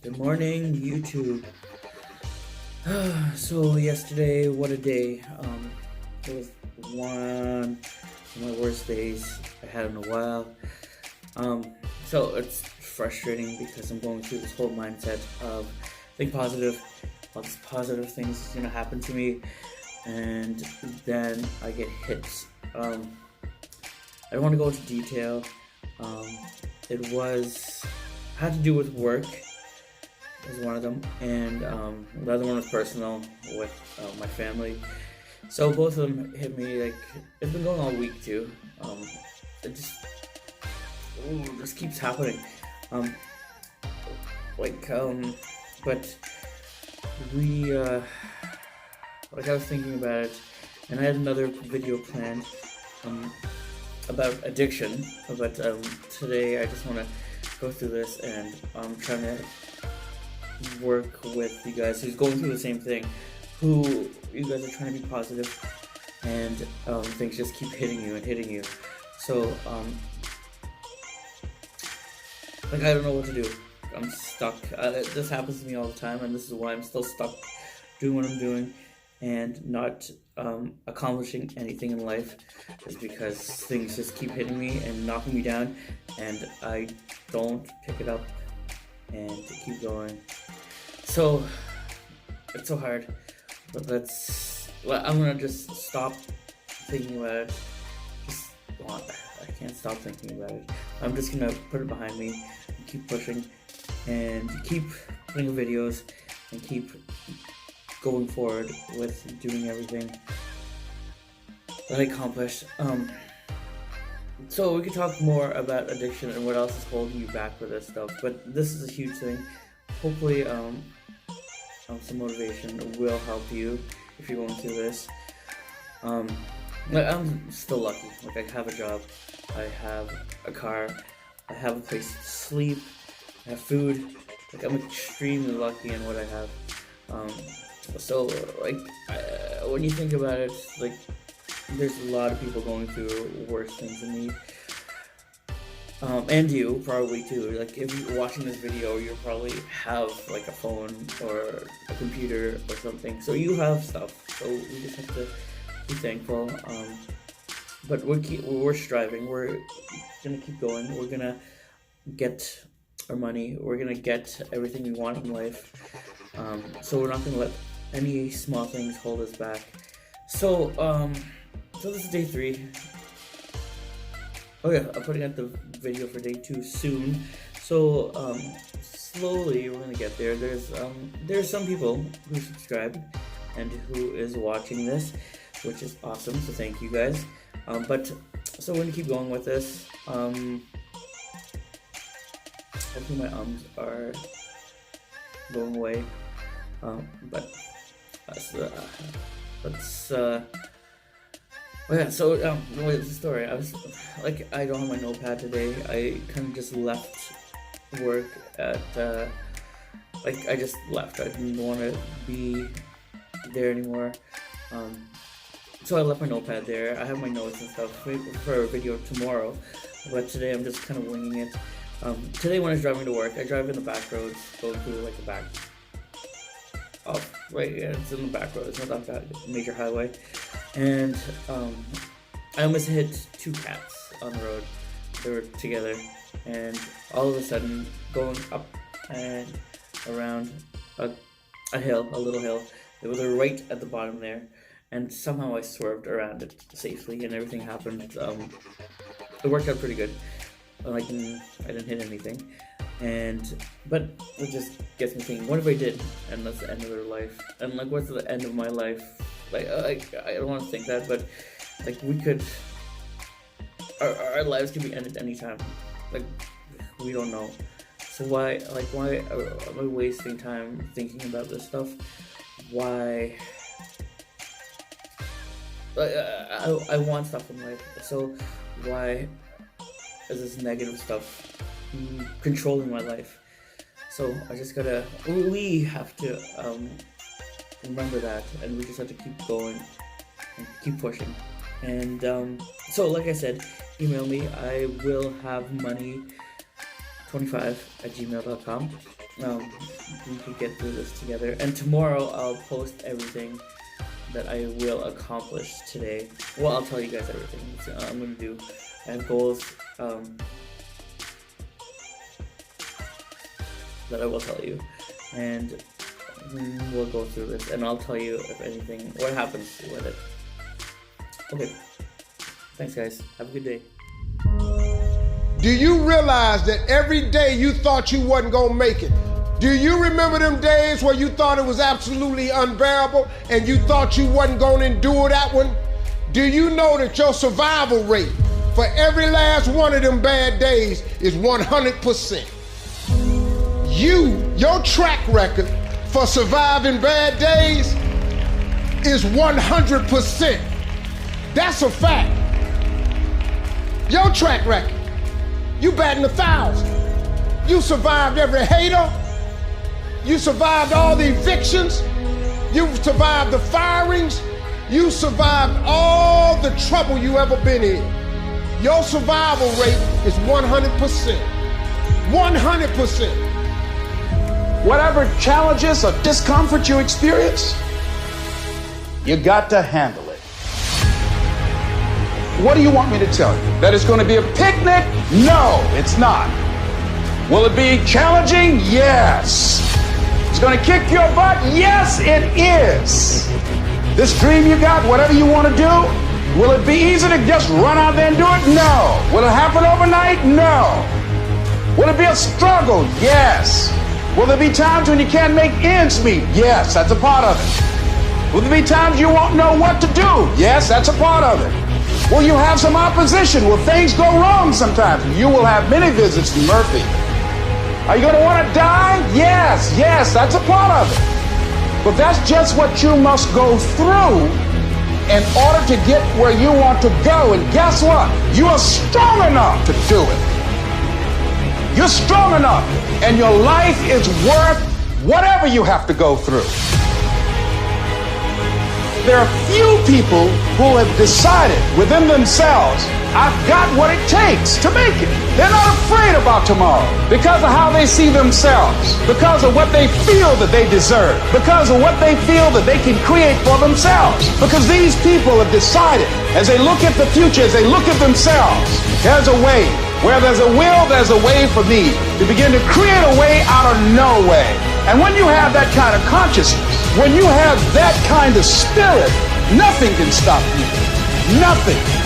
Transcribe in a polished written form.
Good morning, YouTube. So yesterday, what a day. It was one of my worst days I had in a while. So it's frustrating because I'm going through this whole mindset of think positive, all these positive things is gonna happen to me, and then I get hit. I don't want to go into detail. It had to do with work. Was one of them, and the other one was personal with my family. So both of them hit me. Like, it's been going all week too. It just keeps happening. But we I was thinking about it, and I had another video planned about addiction. But today I just want to go through this, and I'm trying to work with you guys who's going through the same thing, who you guys are trying to be positive, and things just keep hitting you. So I don't know what to do. I'm stuck. This happens to me all the time, and this is why I'm still stuck doing what I'm doing and not accomplishing anything in life, is because things just keep hitting me and knocking me down, and I don't pick it up and keep going. So it's so hard, but I'm gonna just stop thinking about it. I can't stop thinking about it. I'm just gonna put it behind me and keep pushing and keep putting videos and keep going forward with doing everything that I accomplished. So we could talk more about addiction and what else is holding you back with this stuff, but this is a huge thing. Hopefully some motivation will help you if you're going through this. I'm still lucky. Like, I have a job, I have a car, I have a place to sleep, I have food. Like, I'm extremely lucky in what I have. When you think about it, like, there's a lot of people going through worse things than me. And you probably too. Like, if you're watching this video, you probably have like a phone or a computer or something. So you have stuff. So we just have to be thankful. But we're striving. We're gonna keep going. We're gonna get our money. We're gonna get everything we want in life. So we're not gonna let any small things hold us back. So this is day 3. Oh yeah, I'm putting out the video for day 2 soon. So slowly we're gonna get there. There's some people who subscribed and who is watching this, which is awesome. So thank you guys. So we're gonna keep going with this. Hopefully my ums are going away. What's the story? I don't have my notepad today. I kind of just left work at, I just left. I didn't want to be there anymore. So I left my notepad there. I have my notes and stuff for a video tomorrow, but today I'm just kind of winging it. Today when I was driving to work, I drive in the back roads, going through like the back. Oh, right, yeah, it's in the back road. It's not that major highway. And I almost hit 2 cats on the road. They were together, and all of a sudden, going up and around a little hill, they were right at the bottom there, and somehow I swerved around it safely, and everything happened. It worked out pretty good. I didn't hit anything. But it just gets me thinking, what if I did? And that's the end of their life. And like, what's the end of my life? I don't want to think that, but like, our lives can be ended anytime. Like, we don't know. So why am I wasting time thinking about this stuff? Why? I want stuff in life. So why is this negative stuff controlling my life? So we have to remember that, and we just have to keep going and keep pushing. And so like I said, email me. I will have money25@gmail.com. um, we could get through this together. And tomorrow I'll post everything that I will accomplish today. Well, I'll tell you guys everything I'm gonna do. I have goals that I will tell you, and we'll go through this, and I'll tell you if anything, what happens with it. Okay. Thanks, guys. Have a good day. Do you realize that every day you thought you wasn't gonna make it? Do you remember them days where you thought it was absolutely unbearable and you thought you wasn't gonna endure that one? Do you know that your survival rate for every last one of them bad days is 100%? Your track record for surviving bad days is 100%. That's a fact. Your track record, you batting 1,000. You survived every hater. You survived all the evictions. You survived the firings. You survived all the trouble you ever been in. Your survival rate is 100%. 100%. Whatever challenges or discomfort you experience, you got to handle it. What do you want me to tell you? That it's going to be a picnic? No, it's not. Will it be challenging? Yes. It's going to kick your butt? Yes, it is. This dream you got, whatever you want to do, will it be easy to just run out there and do it? No. Will it happen overnight? No. Will it be a struggle? Yes. Will there be times when you can't make ends meet? Yes, that's a part of it. Will there be times you won't know what to do? Yes, that's a part of it. Will you have some opposition? Will things go wrong sometimes? You will have many visits from Murphy. Are you going to want to die? Yes, that's a part of it. But that's just what you must go through in order to get where you want to go. And guess what? You are strong enough to do it. You're strong enough, and your life is worth whatever you have to go through. There are few people who have decided within themselves, I've got what it takes to make it. They're not afraid about tomorrow because of how they see themselves, because of what they feel that they deserve, because of what they feel that they can create for themselves. Because these people have decided, as they look at the future, as they look at themselves, there's a way. Where there's a will, there's a way for me to begin to create a way out of no way. And when you have that kind of consciousness, when you have that kind of spirit, nothing can stop you. Nothing.